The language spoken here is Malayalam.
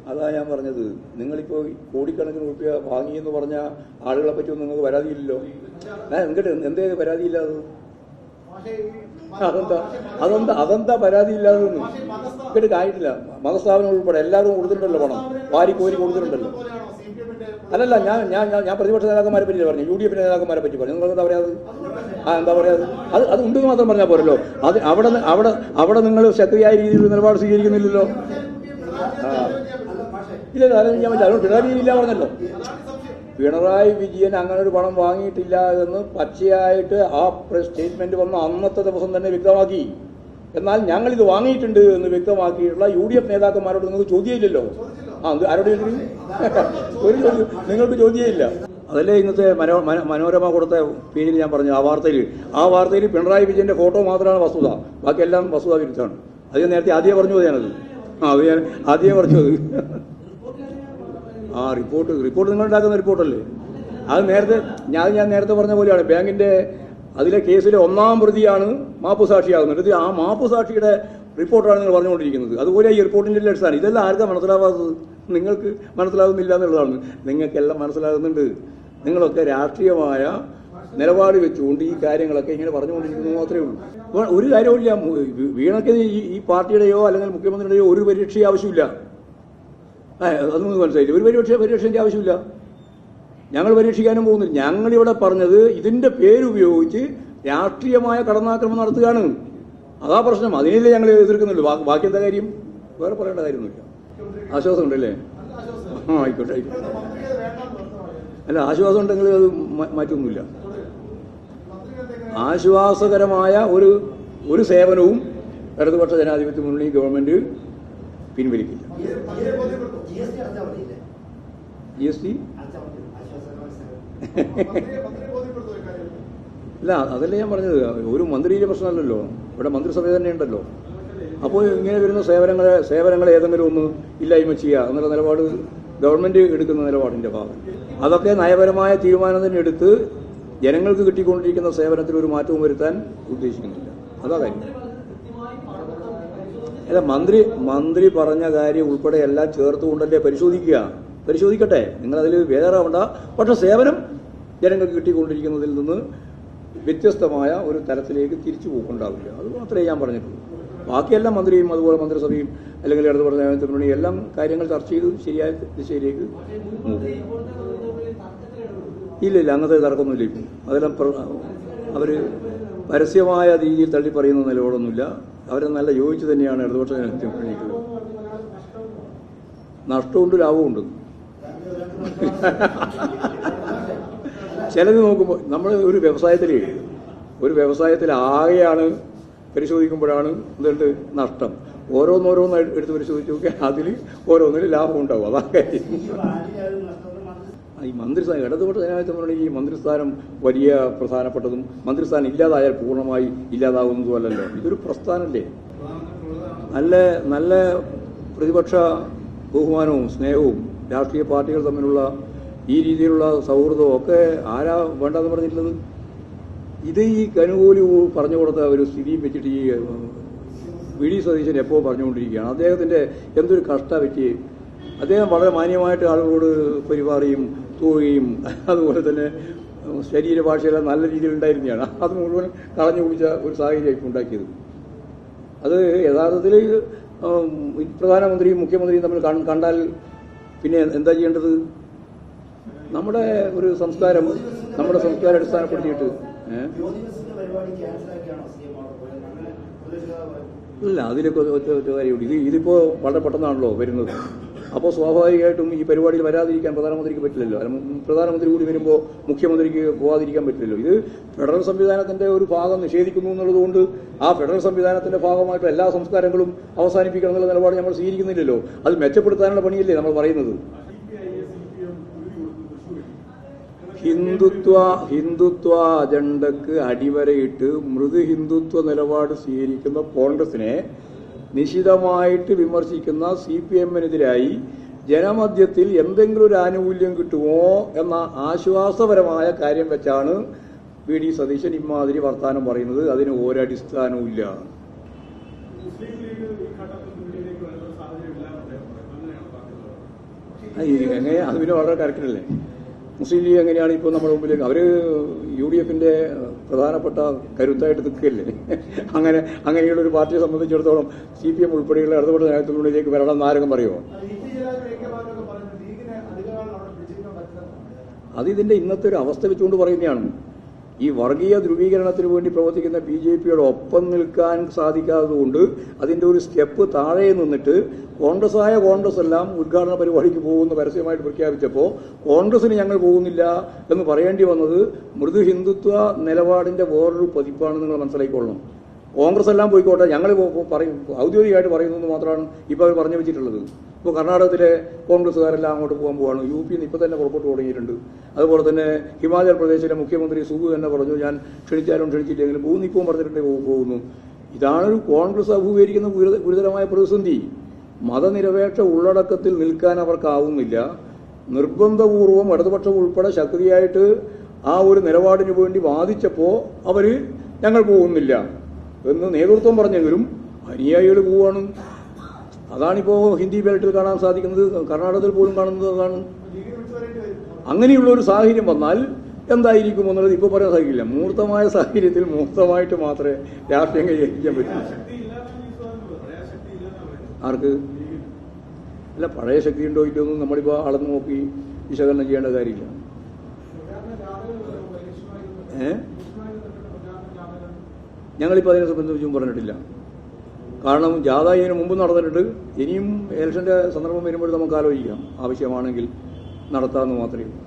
അതാ ഞാൻ പറഞ്ഞത്. നിങ്ങളിപ്പോൾ കോടിക്കണക്കിന് രൂപ വാങ്ങിയെന്ന് പറഞ്ഞ ആളുകളെ പറ്റിയൊന്നും നിങ്ങൾക്ക് പരാതിയില്ലല്ലോ. എന്നിട്ട് എന്തേ പരാതിയില്ലാതെ? അതെന്താ പരാതിയില്ലാതെന്ന് ഇങ്ങോട്ട് ആയിട്ടില്ല. മതസ്ഥാപനം ഉൾപ്പെടെ എല്ലാവരും കൊടുത്തിട്ടുണ്ടല്ലോ പണം, വാരിക്കോരി കൊടുത്തിട്ടുണ്ടല്ലോ. അല്ലല്ല, ഞാൻ പ്രതിപക്ഷ നേതാക്കന്മാരെ പറ്റി പറഞ്ഞു, UDF നേതാക്കന്മാരെ പറ്റി പറഞ്ഞു. നിങ്ങൾ എന്താ പറയാത്? എന്താ പറയാത്? അത് ഉണ്ടെന്ന് മാത്രം പറഞ്ഞാൽ പോരല്ലോ. അത് അവിടെ നിങ്ങൾ ശക്തിയായ രീതിയിൽ നിലപാട് സ്വീകരിക്കുന്നില്ലല്ലോ. ഇല്ല, ഞാൻ പറ്റില്ല. അതുകൊണ്ട് പിണറായി വിജയൻ ഇല്ല പറഞ്ഞല്ലോ. പിണറായി വിജയൻ അങ്ങനെ ഒരു പണം വാങ്ങിയിട്ടില്ല എന്ന് പച്ചയായിട്ട് ആ സ്റ്റേറ്റ്മെന്റ് വന്ന അന്നത്തെ ദിവസം തന്നെ വ്യക്തമാക്കി. എന്നാൽ ഞങ്ങളിത് വാങ്ങിയിട്ടുണ്ട് എന്ന് വ്യക്തമാക്കിയിട്ടുള്ള UDF നേതാക്കന്മാരോട് നിങ്ങൾക്ക് ചോദ്യമില്ലല്ലോ. ആരോട് ഒരു ചോദ്യം നിങ്ങൾക്ക് ചോദ്യമില്ല. അതല്ലേ ഇന്നത്തെ മനോരമ കൊടുത്ത പേജിൽ ഞാൻ പറഞ്ഞു. ആ വാർത്തയിൽ പിണറായി വിജയന്റെ ഫോട്ടോ മാത്രമാണ് വസ്തുത, ബാക്കിയെല്ലാം വസ്തുതാ വിരുദ്ധമാണ്. അത് ഞാൻ ആദ്യമേ പറഞ്ഞു ഞാനത്. അത് ഞാൻ ആദ്യമേ പറഞ്ഞത്. റിപ്പോർട്ട് നിങ്ങൾ ഉണ്ടാക്കുന്ന റിപ്പോർട്ടല്ലേ അത്? ഞാൻ നേരത്തെ പറഞ്ഞ പോലെയാണ്. ബാങ്കിന്റെ അതിലെ കേസിലെ 1-ാം പ്രതിയാണ് മാപ്പുസാക്ഷിയാകുന്നത്. ആ മാപ്പുസാക്ഷിയുടെ റിപ്പോർട്ടാണ് നിങ്ങൾ പറഞ്ഞുകൊണ്ടിരിക്കുന്നത്. അതുപോലെ ഈ റിപ്പോർട്ടിന്റെ അടിസ്ഥാനം ഇതെല്ലാം ആർക്കാ മനസ്സിലാവാത്തത്? നിങ്ങൾക്ക് മനസ്സിലാകുന്നില്ല എന്നുള്ളതാണ്. നിങ്ങൾക്കെല്ലാം മനസ്സിലാകുന്നുണ്ട്. നിങ്ങളൊക്കെ രാഷ്ട്രീയമായ നിലപാട് വെച്ചുകൊണ്ട് ഈ കാര്യങ്ങളൊക്കെ ഇങ്ങനെ പറഞ്ഞുകൊണ്ടിരിക്കുന്നത് മാത്രമേ ഉള്ളൂ. ഒരു കാര്യവുമില്ല. വീണയ്ക്ക് ഈ പാർട്ടിയുടെയോ അല്ലെങ്കിൽ മുഖ്യമന്ത്രിയുടെയോ ഒരു പരീക്ഷ ആവശ്യമില്ല. അതൊന്നും മനസ്സിലായില്ല. ഒരു പരീക്ഷയുടെ ആവശ്യമില്ല. ഞങ്ങൾ പരീക്ഷിക്കാനും പോകുന്നില്ല. ഞങ്ങളിവിടെ പറഞ്ഞത് ഇതിന്റെ പേരുപയോഗിച്ച് രാഷ്ട്രീയമായ കടന്നാക്രമണം നടത്തുകയാണ്. അതാ പ്രശ്നം. അതിനല്ലേ ഞങ്ങൾ എതിർക്കുന്നുള്ളൂ. ബാക്കി എന്താ കാര്യം? വേറെ പറയേണ്ട കാര്യമൊന്നുമില്ല. ആശ്വാസം ഉണ്ടല്ലേ? ആയിക്കോട്ടെ. അല്ല, ആശ്വാസം ഉണ്ടെങ്കിൽ അത് മാറ്റമൊന്നുമില്ല. ആശ്വാസകരമായ ഒരു സേവനവും ഇടതുപക്ഷ ജനാധിപത്യ മുന്നണി ഗവൺമെന്റ് പിൻവലിക്കില്ല. GST അല്ല, അതല്ലേ ഞാൻ പറഞ്ഞത്. ഒരു മന്ത്രിയുടെ പ്രശ്നമല്ലല്ലോ, ഇവിടെ മന്ത്രിസഭ തന്നെ ഉണ്ടല്ലോ. അപ്പോൾ ഇങ്ങനെ വരുന്ന സേവനങ്ങളെ ഏതെങ്കിലും ഒന്ന് ഇല്ലായ്മ ചെയ്യുക എന്നുള്ള നിലപാട് ഗവൺമെന്റ് എടുക്കുന്ന നിലപാടിന്റെ ഭാഗം. അതൊക്കെ നയപരമായ തീരുമാനം തന്നെ എടുത്ത് ജനങ്ങൾക്ക് കിട്ടിക്കൊണ്ടിരിക്കുന്ന സേവനത്തിൽ ഒരു മാറ്റവും വരുത്താൻ ഉദ്ദേശിക്കുന്നില്ല. അതാ കാര്യം. അല്ല, മന്ത്രി പറഞ്ഞ കാര്യം ഉൾപ്പെടെ എല്ലാം ചേർത്തുകൊണ്ടല്ലേ പരിശോധിക്കട്ടെ. നിങ്ങളതിൽ വേറാവണ്ട. പക്ഷെ സേവനം ജനങ്ങൾക്ക് കിട്ടിക്കൊണ്ടിരിക്കുന്നതിൽ നിന്ന് വ്യത്യസ്തമായ ഒരു തലത്തിലേക്ക് തിരിച്ചു പോക്കുണ്ടാവില്ല. അത് മാത്രമേ ഞാൻ പറഞ്ഞിട്ടുള്ളൂ. ബാക്കിയെല്ലാം മന്ത്രിയും അതുപോലെ മന്ത്രിസഭയും അല്ലെങ്കിൽ ഇടതുപക്ഷ ജനാധിപത്യ മുന്നണി എല്ലാം കാര്യങ്ങൾ ചർച്ച ചെയ്ത് ശരിയായ ദിശയിലേക്ക് പോകും. ഇല്ല, അങ്ങനത്തെ തർക്കമൊന്നുമില്ല. ഇപ്പം അതെല്ലാം അവർ പരസ്യമായ രീതിയിൽ തള്ളി പറയുന്ന നിലപാടൊന്നുമില്ല. അവരെ നല്ല യോജിച്ച് തന്നെയാണ് ഇടതുപക്ഷ ജനാധിപത്യ മുന്നണിക്കുള്ളത്. നഷ്ടമുണ്ട്, ലാഭമുണ്ട്. ചിലത് നോക്കുമ്പോൾ നമ്മൾ ഒരു വ്യവസായത്തിൽ ആകെയാണ് പരിശോധിക്കുമ്പോഴാണ് എന്തുണ്ട് നഷ്ടം. ഓരോന്നോരോന്ന് എടുത്ത് പരിശോധിച്ച് നോക്കിയാൽ അതിൽ ഓരോന്നിലും ലാഭം ഉണ്ടാവും. അതാ കാര്യം. ഈ മന്ത്രിസ്ഥാനം ഇടതുപക്ഷ ജനാധിപത്യ മുന്നണി ഈ മന്ത്രിസ്ഥാനം വലിയ പ്രധാനപ്പെട്ടതും മന്ത്രിസ്ഥാനം ഇല്ലാതായാൽ പൂർണ്ണമായി ഇല്ലാതാവുന്നതും അല്ലല്ലോ. ഇതൊരു പ്രസ്ഥാനമല്ലേ. നല്ല പ്രതിപക്ഷ ബഹുമാനവും സ്നേഹവും രാഷ്ട്രീയ പാർട്ടികൾ തമ്മിലുള്ള ഈ രീതിയിലുള്ള സൗഹൃദവും ഒക്കെ ആരാ വേണ്ടെന്ന് പറഞ്ഞിട്ടുള്ളത്? ഇത് ഈ കനുകൂലി പറഞ്ഞു കൊടുത്ത ഒരു സ്ഥിതിയും വെച്ചിട്ട് ഈ VD സതീശൻ എപ്പോൾ പറഞ്ഞുകൊണ്ടിരിക്കുകയാണ്. അദ്ദേഹത്തിൻ്റെ എന്തൊരു കഷ്ട പറ്റി. അദ്ദേഹം വളരെ മാന്യമായിട്ട് ആളുകളോട് പെരുമാറുകയും തൂവുകയും അതുപോലെ തന്നെ ശരീരഭാഷയെല്ലാം നല്ല രീതിയിൽ ഉണ്ടായിരുന്നതാണ്. അത് മുഴുവൻ കളഞ്ഞു കുടിച്ച ഒരു സാഹചര്യം ഉണ്ടാക്കിയത്. അത് യഥാർത്ഥത്തിൽ പ്രധാനമന്ത്രിയും മുഖ്യമന്ത്രിയും തമ്മിൽ കണ്ടാൽ പിന്നെ എന്താ ചെയ്യേണ്ടത്? നമ്മുടെ സംസ്കാരം അടിസ്ഥാനപ്പെടുത്തിയിട്ട് ഇല്ല, അതിലൊക്കെ ഒറ്റ കാര്യമുണ്ട്. ഇതിപ്പോൾ വളരെ പെട്ടെന്നാണല്ലോ വരുന്നത്. അപ്പോൾ സ്വാഭാവികമായിട്ടും ഈ പരിപാടിയിൽ വരാതിരിക്കാൻ പ്രധാനമന്ത്രിക്ക് പറ്റില്ലല്ലോ. പ്രധാനമന്ത്രി കൂടി വരുമ്പോൾ മുഖ്യമന്ത്രിക്ക് പോകാതിരിക്കാൻ പറ്റില്ലല്ലോ. ഇത് ഫെഡറൽ സംവിധാനത്തിന്റെ ഒരു ഭാഗം നിഷേധിക്കുന്നു എന്നുള്ളതുകൊണ്ട് ആ ഫെഡറൽ സംവിധാനത്തിന്റെ ഭാഗമായിട്ട് എല്ലാ സംസ്കാരങ്ങളും അവസാനിപ്പിക്കണം എന്നുള്ള നിലപാട് നമ്മൾ സ്വീകരിക്കുന്നില്ലല്ലോ. അത് മെച്ചപ്പെടുത്താനുള്ള പണിയല്ലേ നമ്മൾ പറയുന്നത്. ഹിന്ദുത്വ അജണ്ടക്ക് അടിവരയിട്ട് മൃദു ഹിന്ദുത്വ നിലപാട് സ്വീകരിക്കുന്ന കോൺഗ്രസിനെ നിശിതമായിട്ട് വിമർശിക്കുന്ന CPM-നെതിരായി ജനമധ്യത്തിൽ എന്തെങ്കിലും ഒരു ആനുകൂല്യം കിട്ടുമോ എന്ന ആശ്വാസപരമായ കാര്യം വെച്ചാണ് VD സതീശൻ ഇമാതിരി വർത്താനം പറയുന്നത്. അതിന് ഒരടിസ്ഥാനവും ഇല്ല. എങ്ങനെ അത് പിന്നെ വളരെ കറക്റ്റല്ലേ. മുസ്ലിം ലീഗ് എങ്ങനെയാണ് ഇപ്പോൾ നമ്മുടെ മുമ്പിലേക്ക് അവർ UDFന്റെ പ്രധാനപ്പെട്ട കരുത്തായിട്ട് നിൽക്കുകയല്ലേ. അങ്ങനെയുള്ള ഒരു പാർട്ടിയെ സംബന്ധിച്ചിടത്തോളം CPM ഉൾപ്പെടെയുള്ള ഇടതുപക്ഷ നേതൃത്വത്തിനുള്ളിലേക്ക് വരണം എന്ന് ആരെങ്കിലും പറയുമോ? അത് ഇതിന്റെ ഇന്നത്തെ ഒരു അവസ്ഥ വെച്ചുകൊണ്ട് പറയുന്നതാണ്. ഈ വർഗീയ ധ്രുവീകരണത്തിന് വേണ്ടി പ്രവർത്തിക്കുന്ന BJPയുടെ ഒപ്പം നിൽക്കാൻ സാധിക്കാത്തതുകൊണ്ട് അതിൻ്റെ ഒരു സ്റ്റെപ്പ് താഴെ നിന്നിട്ട് കോൺഗ്രസ് എല്ലാം ഉദ്ഘാടന പരിപാടിക്ക് പോകുന്ന പരസ്യമായിട്ട് പ്രഖ്യാപിച്ചപ്പോൾ കോൺഗ്രസിന് ഞങ്ങൾ പോകുന്നില്ല എന്ന് പറയേണ്ടി വന്നത് മൃദു ഹിന്ദുത്വ നിലപാടിന്റെ വേറൊരു പതിപ്പാണെന്ന് നിങ്ങൾ മനസ്സിലാക്കിക്കൊള്ളണം. കോൺഗ്രസ് എല്ലാം പോയിക്കോട്ടെ, ഞങ്ങൾ പറയും ഔദ്യോഗികമായിട്ട് പറയുന്നത് മാത്രമാണ് ഇപ്പോൾ അവർ പറഞ്ഞു വെച്ചിട്ടുള്ളത്. ഇപ്പോൾ കർണാടകത്തിലെ കോൺഗ്രസ്സുകാരെല്ലാം അങ്ങോട്ട് പോകാൻ പോവാണ്. UP ഇപ്പോൾ തന്നെ പുറപ്പെട്ടു തുടങ്ങിയിട്ടുണ്ട്. അതുപോലെ തന്നെ ഹിമാചൽ പ്രദേശിലെ മുഖ്യമന്ത്രി സുഗു തന്നെ പറഞ്ഞു ഞാൻ ക്ഷണിച്ചാലും ക്ഷണിച്ചില്ലെങ്കിലും പോകുന്നു, ഇപ്പം പറഞ്ഞിട്ടുണ്ട് പോകുന്നു. ഇതാണൊരു കോൺഗ്രസ് അഭിമുഖീകരിക്കുന്ന ഗുരുതരമായ പ്രതിസന്ധി. മതനിരപേക്ഷ ഉള്ളടക്കത്തിൽ നിൽക്കാൻ അവർക്കാവുന്നില്ല. നിർബന്ധപൂർവം ഇടതുപക്ഷം ഉൾപ്പെടെ ശക്തിയായിട്ട് ആ ഒരു നിലപാടിന് വേണ്ടി വാദിച്ചപ്പോൾ അവർ ഞങ്ങൾ പോകുന്നില്ല എന്ന് നേതൃത്വം പറഞ്ഞെങ്കിലും അനുയായികൾ പോവുകയാണ്. അതാണിപ്പോൾ ഹിന്ദി ബെൽറ്റിൽ കാണാൻ സാധിക്കുന്നത്, കർണാടകത്തിൽ പോലും കാണുന്നത് അതാണ്. അങ്ങനെയുള്ള ഒരു സാഹചര്യം വന്നാൽ എന്തായിരിക്കും എന്നുള്ളത് ഇപ്പോൾ പറയാൻ സാധിക്കില്ല. മൂർത്തമായ സാഹചര്യത്തിൽ മൂർത്തമായിട്ട് മാത്രമേ രാഷ്ട്രീയം കൈവരിക്കാൻ പറ്റൂ. ആർക്ക് അല്ല, പഴയ ശക്തി ഉണ്ടോ ഇല്ലൊന്നും നമ്മളിപ്പോൾ അളന്ന് നോക്കി വിശകലനം ചെയ്യേണ്ട കാര്യമില്ല. ഞങ്ങളിപ്പോൾ അതിനെ സംബന്ധിച്ചും പറഞ്ഞിട്ടില്ല. കാരണം ജാഥ ഇതിന് മുമ്പ് നടന്നിട്ടുണ്ട്. ഇനിയും ഇലക്ഷൻ്റെ സന്ദർഭം വരുമ്പോൾ നമുക്ക് ആലോചിക്കാം, ആവശ്യമാണെങ്കിൽ നടത്താമെന്ന് മാത്രമേ ഉള്ളൂ.